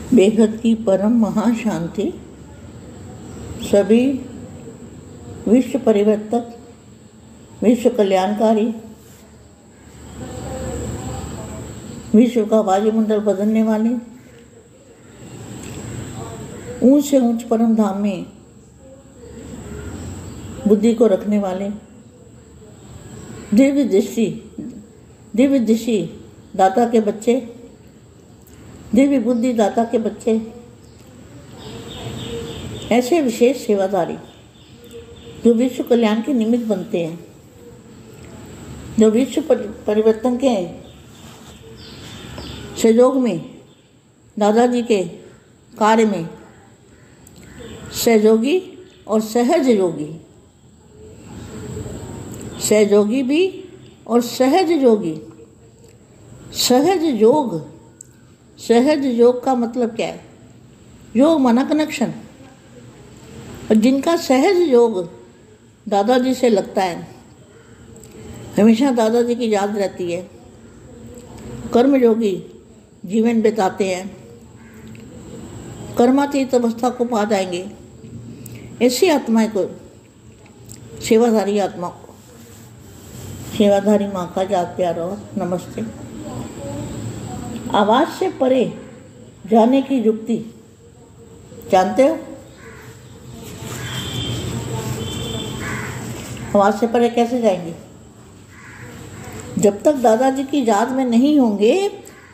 बेहद की परम महाशांति सभी विश्व परिवर्तक, विश्व कल्याणकारी, विश्व का वायुमंडल बदलने वाले, ऊंच से ऊंच परम धाम में बुद्धि को रखने वाले, दिव्य दृष्टि दाता के बच्चे, दिव्य बुद्धि दाता के बच्चे, ऐसे विशेष सेवादारी जो विश्व कल्याण के निमित्त बनते हैं, जो विश्व परिवर्तन के सहयोग में दादाजी के कार्य में सहयोगी और सहज योगी, सहयोगी भी और सहज योगी। सहज योग का मतलब क्या है? योग माना कनेक्शन। और जिनका सहज योग दादाजी से लगता है, हमेशा दादाजी की याद रहती है, कर्मयोगी जीवन बिताते हैं, कर्मातीत अवस्था को पा जाएंगे। ऐसी आत्माएं को, सेवाधारी आत्मा को, सेवाधारी माँ का याद प्यार और नमस्ते। आवाज से परे जाने की युक्ति जानते हो? आवाज से परे कैसे जाएंगे? जब तक दादाजी की याद में नहीं होंगे,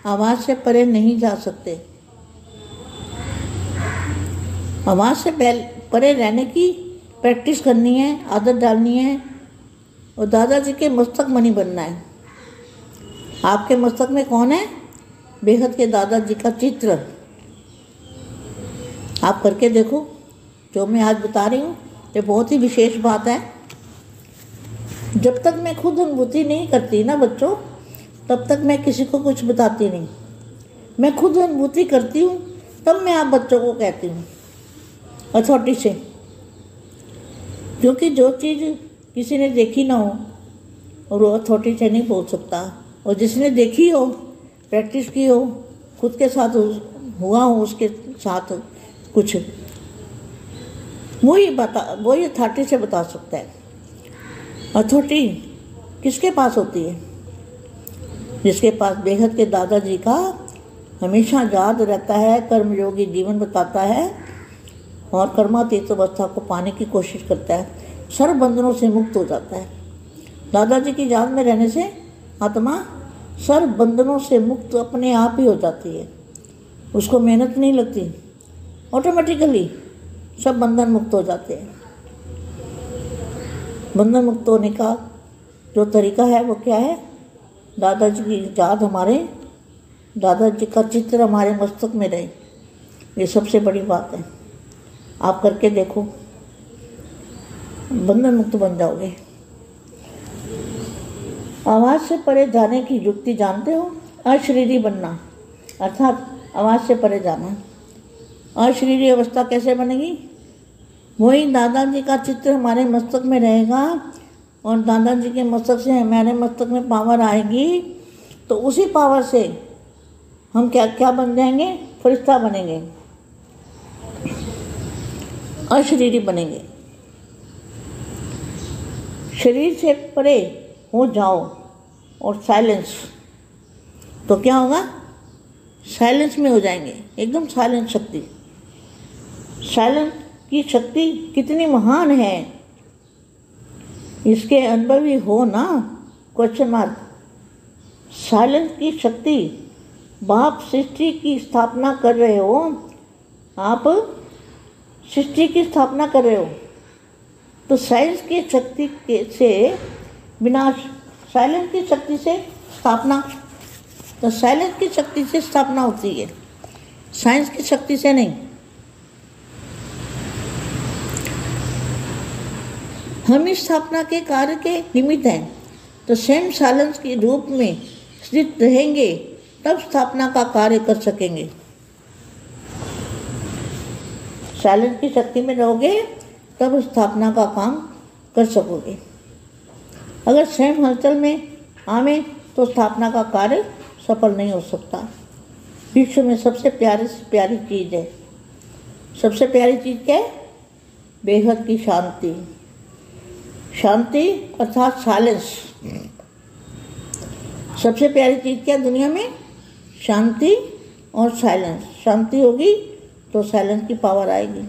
आवाज से परे नहीं जा सकते। आवाज से परे रहने की प्रैक्टिस करनी है, आदत डालनी है और दादाजी के मस्तक मणि बनना है। आपके मस्तक में कौन है? बेहद के दादाजी का चित्र। आप करके देखो, जो मैं आज बता रही हूँ ये बहुत ही विशेष बात है। जब तक मैं खुद अनुभूति नहीं करती ना बच्चों, तब तक मैं किसी को कुछ बताती नहीं। मैं खुद अनुभूति करती हूँ तब मैं आप बच्चों को कहती हूँ अथॉरिटी से, क्योंकि जो चीज़ किसी ने देखी ना हो और वो अथॉरिटी से नहीं बोल सकता, और जिसने देखी हो, प्रैक्टिस की हो, खुद के साथ हुआ हो, उसके साथ कुछ, वही अथॉरिटी से बता सकता है। अथॉरिटी किसके पास होती है? जिसके पास बेहद के दादाजी का हमेशा याद रहता है, कर्मयोगी जीवन बताता है और कर्मातीत अवस्था को पाने की कोशिश करता है, सर्व बंधनों से मुक्त हो जाता है। दादाजी की याद में रहने से आत्मा सर्व बंधनों से मुक्त अपने आप ही हो जाती है। उसको मेहनत नहीं लगती, ऑटोमेटिकली सब बंधन मुक्त हो जाते हैं। बंधन मुक्त होने का जो तरीका है वो क्या है? दादाजी की याद, हमारे दादाजी का चित्र हमारे मस्तक में रहे, ये सबसे बड़ी बात है। आप करके देखो, बंधन मुक्त बन जाओगे। आवाज़ से परे जाने की युक्ति जानते हो? अशरीरी बनना, अर्थात आवाज़ से परे जाना। अशरीरी अवस्था कैसे बनेगी? वही दादाजी का चित्र हमारे मस्तक में रहेगा और दादाजी के मस्तक से हमारे मस्तक में पावर आएगी, तो उसी पावर से हम क्या बन जाएंगे? फरिश्ता बनेंगे, अशरीरी बनेंगे। शरीर से परे हो जाओ और साइलेंस, तो क्या होगा? साइलेंस में हो जाएंगे, एकदम साइलेंस शक्ति। साइलेंस की शक्ति कितनी महान है, इसके अनुभवी हो ना? Question mark. साइलेंस की शक्ति, बाप सृष्टि की स्थापना कर रहे हो, आप सृष्टि की स्थापना कर रहे हो, तो साइलेंस की शक्ति से विनाश, साइलेंस की शक्ति से स्थापना, तो साइलेंस की शक्ति से स्थापना होती है, साइंस की शक्ति से नहीं। हम इस स्थापना के कार्य के निमित्त हैं, तो स्वयं साइलेंस के रूप में स्थित रहेंगे, तब स्थापना का कार्य कर सकेंगे। साइलेंस की शक्ति में रहोगे तब स्थापना का काम कर सकोगे। अगर स्वयं हलचल में आवे तो स्थापना का कार्य सफल नहीं हो सकता। विश्व में सबसे प्यारी से प्यारी चीज़ है। सबसे प्यारी चीज़ क्या है? बेहद की शांति। शांति अर्थात साइलेंस। सबसे प्यारी चीज़ क्या है दुनिया में? शांति और साइलेंस। शांति होगी तो साइलेंस की पावर आएगी।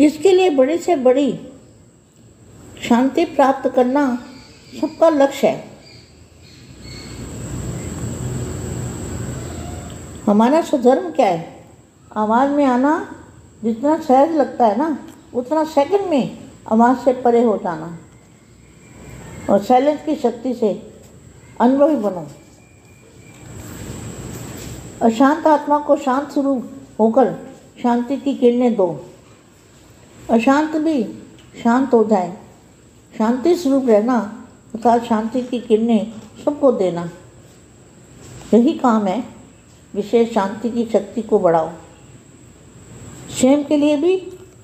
इसके लिए बड़ी से बड़ी शांति प्राप्त करना सबका लक्ष्य है। हमारा स्वधर्म क्या है? आवाज़ में आना जितना सहज लगता है ना, उतना सेकंड में आवाज़ से परे हो जाना और साइलेंस की शक्ति से अनुभवी बनो। अशांत आत्मा को शांत स्वरूप होकर शांति की किरणें दो। अशांत भी शांत हो जाए। शांति स्वरूप रहना अर्थात शांति की किरणें सबको देना, यही काम है। विशेष शांति की शक्ति को बढ़ाओ, स्वयं के लिए भी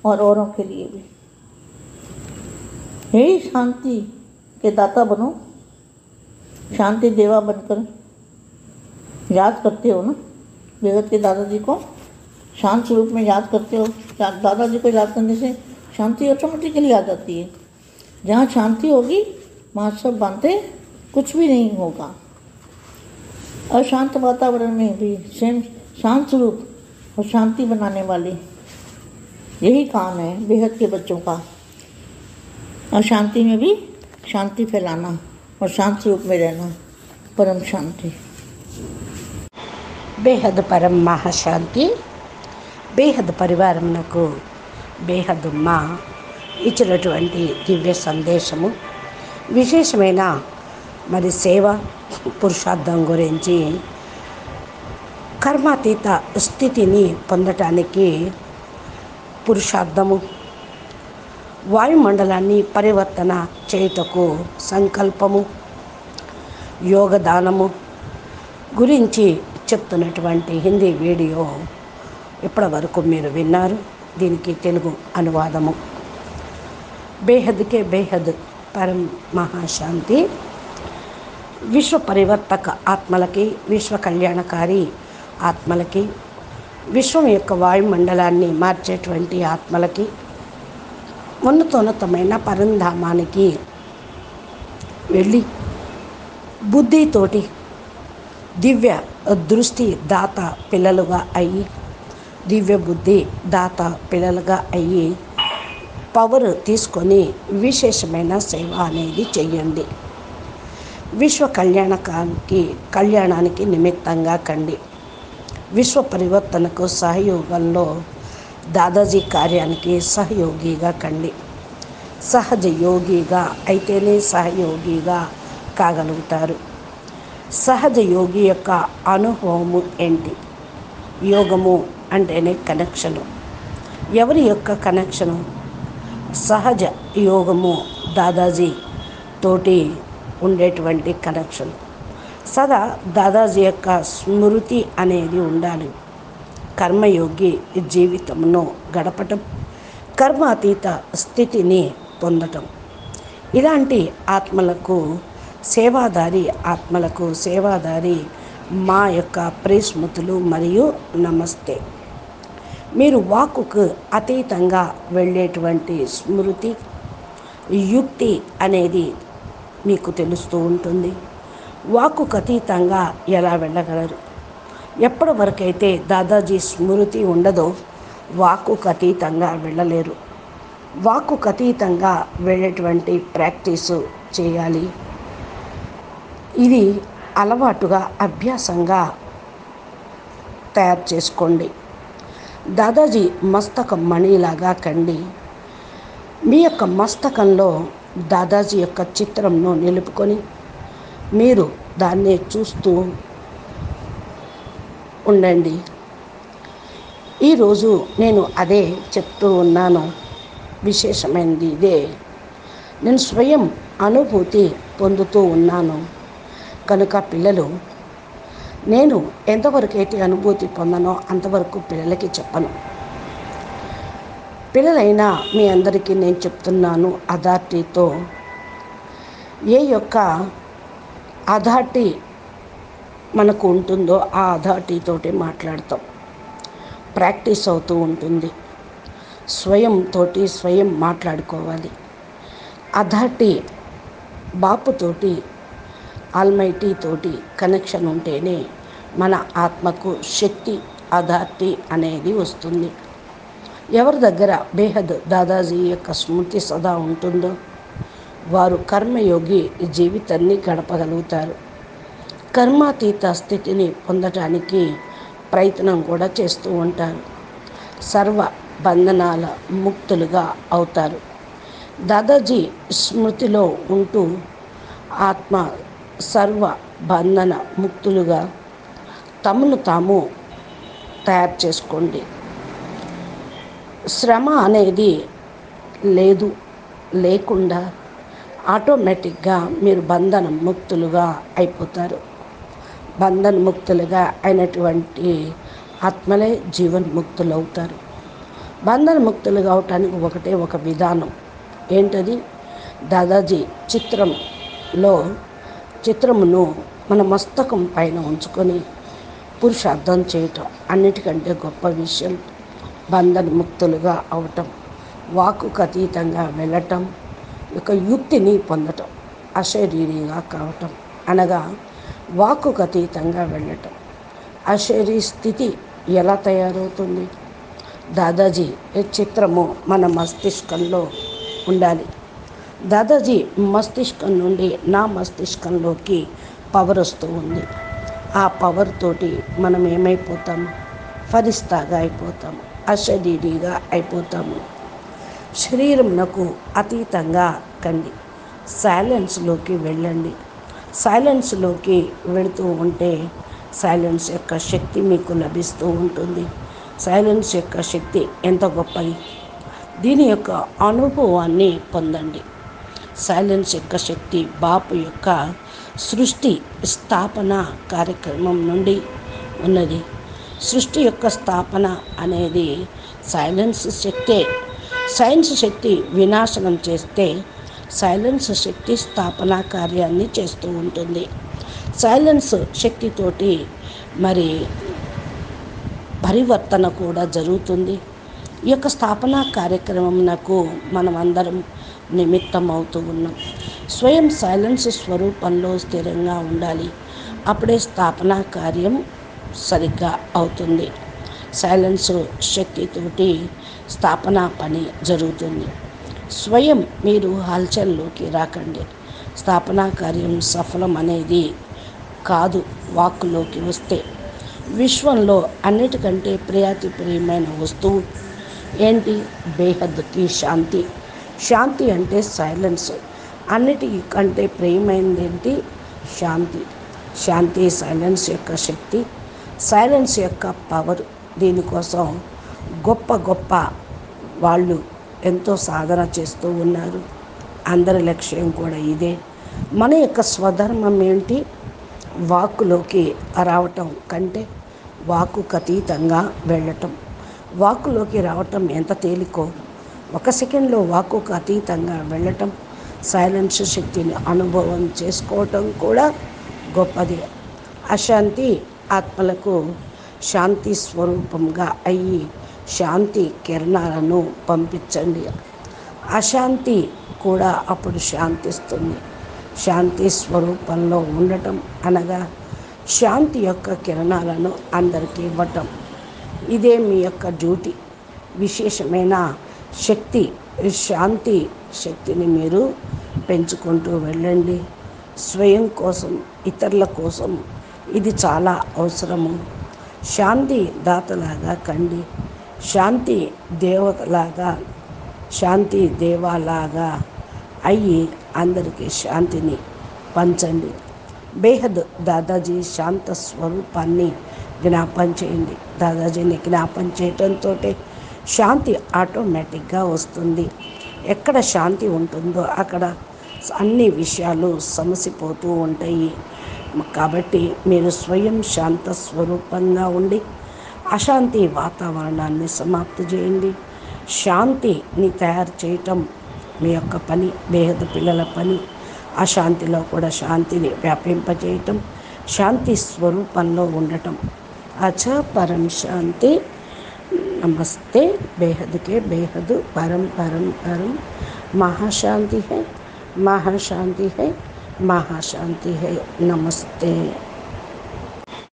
और औरों के लिए भी। हे शांति के दाता बनो। शांति देवा बनकर याद करते हो ना बेहद के दादाजी को, शांत स्वरूप में याद करते हो। दादाजी को याद करने से शांति ऑटोमेटिकली आ जाती है। जहाँ शांति होगी वहाँ सब बातें कुछ भी नहीं होगा। अशांत वातावरण में भी स्वयं शांत स्वरूप और शांति बनाने वाले, यही काम है बेहद के बच्चों का। अशांति में भी शांति फैलाना और शांत स्वरूप में रहना, परम शांति। బేహద్ పరం మహాశాంతి. బేహద్ పరివారమునకు బేహద్ మా ఇచ్చినటువంటి దివ్య సందేశము, విశేషమైన మరి సేవ పురుషార్థం గురించి, కర్మాతీత స్థితిని పొందటానికి పురుషార్థము, వాయుమండలాన్ని పరివర్తన చేయుటకు సంకల్పము, యోగదానము గురించి చెప్తున్నటువంటి హిందీ వీడియో ఇప్పటి వరకు మీరు విన్నారు. దీనికి తెలుగు అనువాదము. బేహద్కే బేహద్ పరం మహాశాంతి. విశ్వ పరివర్తక ఆత్మలకి, విశ్వ కళ్యాణకారి ఆత్మలకి, విశ్వం యొక్క వాయుమండలాన్ని మార్చేటువంటి ఆత్మలకి, ఉన్నతోన్నతమైన పరంధామానికి వెళ్ళి బుద్ధితోటి దివ్య దృష్టి దాత పిల్లలుగా అయ్యి, దివ్య బుద్ధి దాత పిల్లలుగా అయ్యి పవర్ తీసుకొని విశేషమైన సేవ అనేది చెయ్యండి. విశ్వ కళ్యాణానికి నిమిత్తంగా కండి. విశ్వ పరివర్తనకు సహయోగంలో దాదాజీ కార్యానికి సహయోగిగా కండి. సహజ యోగిగా అయితేనే సహయోగిగా కాగలుగుతారు. సహజ యోగి యొక్క అనుభవము ఏంటి? యోగము అంటేనే కనెక్షను. ఎవరి యొక్క కనెక్షను? సహజ యోగము దాదాజీ తోటి ఉండేటువంటి కనెక్షన్. సదా దాదాజీ యొక్క స్మృతి అనేది ఉండాలి. కర్మయోగి జీవితమును గడపటం, కర్మాతీత స్థితిని పొందటం. ఇలాంటి ఆత్మలకు సేవాదారి మా యొక్క ప్రేస్మృతులు మరియు నమస్తే. మీరు వాక్కుకు అతీతంగా వెళ్ళేటువంటి స్మృతి యుక్తి అనేది మీకు తెలుస్తూ ఉంటుంది. వాక్కుకు అతీతంగా ఎలా వెళ్ళగలరు? ఎప్పటి వరకైతే దాదాజీ స్మృతి ఉండదో వాక్కుకు అతీతంగా వెళ్ళలేరు. వాక్కుకు అతీతంగా వెళ్ళేటువంటి ప్రాక్టీసు చేయాలి. ఇది అలవాటుగా, అభ్యాసంగా తయారు చేసుకోండి. దాదాజీ మస్తకం మణిలాగా కండి. మీ యొక్క మస్తకంలో దాదాజీ యొక్క చిత్రంను నిలుపుకొని మీరు దాన్నే చూస్తూ ఉండండి. ఈరోజు నేను అదే చెప్తూ ఉన్నాను. విశేషమైనది ఇదే. నేను స్వయం అనుభూతి పొందుతూ ఉన్నాను కనుక పిల్లలు, నేను ఎంతవరకు అయితే అనుభూతి పొందనో అంతవరకు పిల్లలకి చెప్పను. పిల్లలైనా మీ అందరికీ నేను చెప్తున్నాను అథారిటీతో. ఏ యొక్క అథారిటీ మనకు ఉంటుందో ఆ అథారిటీతోటి మాట్లాడతాం. ప్రాక్టీస్ అవుతూ ఉంటుంది. స్వయం మాట్లాడుకోవాలి. అథారిటీ బాపుతోటి, ఆల్మైటీ తోటి కనెక్షన్ ఉంటేనే మన ఆత్మకు శక్తి, అథారిటీ అనేది వస్తుంది. ఎవరి దగ్గర బేహద్ దాదాజీ యొక్క స్మృతి సదా ఉంటుందో వారు కర్మయోగి జీవితాన్ని గడపగలుగుతారు. కర్మాతీత స్థితిని పొందటానికి ప్రయత్నం కూడా చేస్తూ ఉంటారు. సర్వ బంధనాల ముక్తులుగా అవుతారు. దాదాజీ స్మృతిలో ఉంటూ ఆత్మ సర్వ బంధన ముక్తులుగా తమను తాము తయారు చేసుకోండి. శ్రమ అనేది లేకుండా ఆటోమేటిక్గా మీరు బంధన ముక్తులుగా అయిపోతారు. బంధన ముక్తులుగా అయినటువంటి ఆత్మలే జీవన్ముక్తులు అవుతారు. బంధన ముక్తులు కావటానికి ఒకటే ఒక విధానం. ఏంటది? దాదాజీ చిత్రమును మన మస్తకం పైన ఉంచుకొని పురుషార్థం చేయటం అన్నిటికంటే గొప్ప విషయం. బంధన ముక్తులుగా అవటం, వాక్కుకు అతీతంగా వెళ్ళటం, ఒక యుక్తిని పొందటం, అశరీరిగా కావటం అనగా వాక్కుకు అతీతంగా వెళ్ళటం. అశరీర స్థితి ఎలా తయారవుతుంది? దాదాజీ చిత్రము మన మస్తిష్కంలో ఉండాలి. దాదాజీ మస్తిష్కం నుండి నా మస్తిష్కంలోకి పవర్ వస్తూ ఉంది. ఆ పవర్ తోటి మనం ఏమైపోతాము? ఫరిస్తాగా అయిపోతాము, అశరీరిగా అయిపోతాము. శరీరంకు అతీతంగా కండి. సైలెన్స్లోకి వెళ్ళండి. సైలెన్స్లోకి వెళుతూ ఉంటే సైలెన్స్ యొక్క శక్తి మీకు లభిస్తూ ఉంటుంది. సైలెన్స్ యొక్క శక్తి ఎంత గొప్పది! దీని యొక్క అనుభవాన్ని పొందండి. సైలెన్స్ యొక్క శక్తి బాపు యొక్క సృష్టి స్థాపన కార్యక్రమం నుండి ఉన్నది. సృష్టి యొక్క స్థాపన అనేది సైలెన్స్ శక్తే. సైన్స్ శక్తి వినాశనం చేస్తే సైలెన్స్ శక్తి స్థాపన కార్యాన్ని చేస్తూ ఉంటుంది. సైలెన్స్ శక్తితోటి మరి పరివర్తన కూడా జరుగుతుంది. ఈ యొక్క స్థాపన కార్యక్రమంకు మనం అందరం నిమిత్తం అవుతూ ఉన్నాం. స్వయం సైలెన్స్ స్వరూపంలో స్థిరంగా ఉండాలి. అప్పుడే స్థాపన కార్యం సరిగ్గా అవుతుంది. సైలెన్స్ శక్తితోటి స్థాపన పని జరుగుతుంది. స్వయం మీరు హల్చల్లోకి రాకండి. స్థాపన కార్యం సఫలం అనేది కాదు. వాక్కులోకి వస్తే విశ్వంలో అన్నిటికంటే ప్రియమైన వస్తువు ఏంటి? బేహద్కి శాంతి. శాంతి అంటే సైలెన్స్. అన్నిటికంటే ప్రియమైనది ఏంటి? శాంతి. శాంతి సైలెన్స్ యొక్క శక్తి, సైలెన్స్ యొక్క పవర్. దీనికోసం గొప్ప వాళ్ళు ఎంతో సాధన చేస్తూ ఉన్నారు. అందరి లక్ష్యం కూడా ఇదే. మన యొక్క స్వధర్మం ఏంటి? వాక్కులోకి రావటం కంటే వాక్కుకు అతీతంగా వెళ్ళటం. వాక్కులోకి రావటం ఎంత తేలికో, ఒక సెకండ్లో వాక్కుకు అతీతంగా వెళ్ళటం, సైలెన్స్ శక్తిని అనుభవం చేసుకోవటం కూడా గొప్పది. అశాంతి ఆత్మలకు శాంతి స్వరూపంగా అయ్యి శాంతి కిరణాలను పంపించండి. అశాంతి కూడా అప్పుడు శాంతిస్తుంది. శాంతి స్వరూపంలో ఉండటం అనగా శాంతి యొక్క కిరణాలను అందరికీ ఇవ్వటం. ఇదే మీ యొక్క డ్యూటీ. విశేషమైన శక్తి, శాంతి శక్తిని మీరు పెంచుకుంటూ వెళ్ళండి. స్వయం కోసం, ఇతరుల కోసం ఇది చాలా అవసరము. శాంతి దాతలాగా కండి. శాంతి దేవతలాగా, శాంతి దేవాలాగా అయ్యి అందరికీ శాంతిని పంచండి. బేహద్ దాదాజీ శాంత స్వరూపాన్ని జ్ఞాపం చేయండి. దాదాజీని జ్ఞాపం చేయటంతో శాంతి ఆటోమేటిక్గా వస్తుంది. ఎక్కడ శాంతి ఉంటుందో అక్కడ అన్ని విషయాలు సమసిపోతూ ఉంటాయి. కాబట్టి మీరు స్వయం శాంత స్వరూపంగా ఉండి అశాంతి వాతావరణాన్ని సమాప్తి చేయండి. శాంతిని తయారు చేయటం మీ యొక్క పని, బేహద్ పిల్లల పని. అశాంతిలో కూడా శాంతిని వ్యాపింపజేయటం శాంతి స్వరూపంలో ఉండటం. అచ పరం శాంతి. नमस्ते बेहद के बेहद परम परम परम महाशांति है, महाशांति है, महाशांति है. नमस्ते.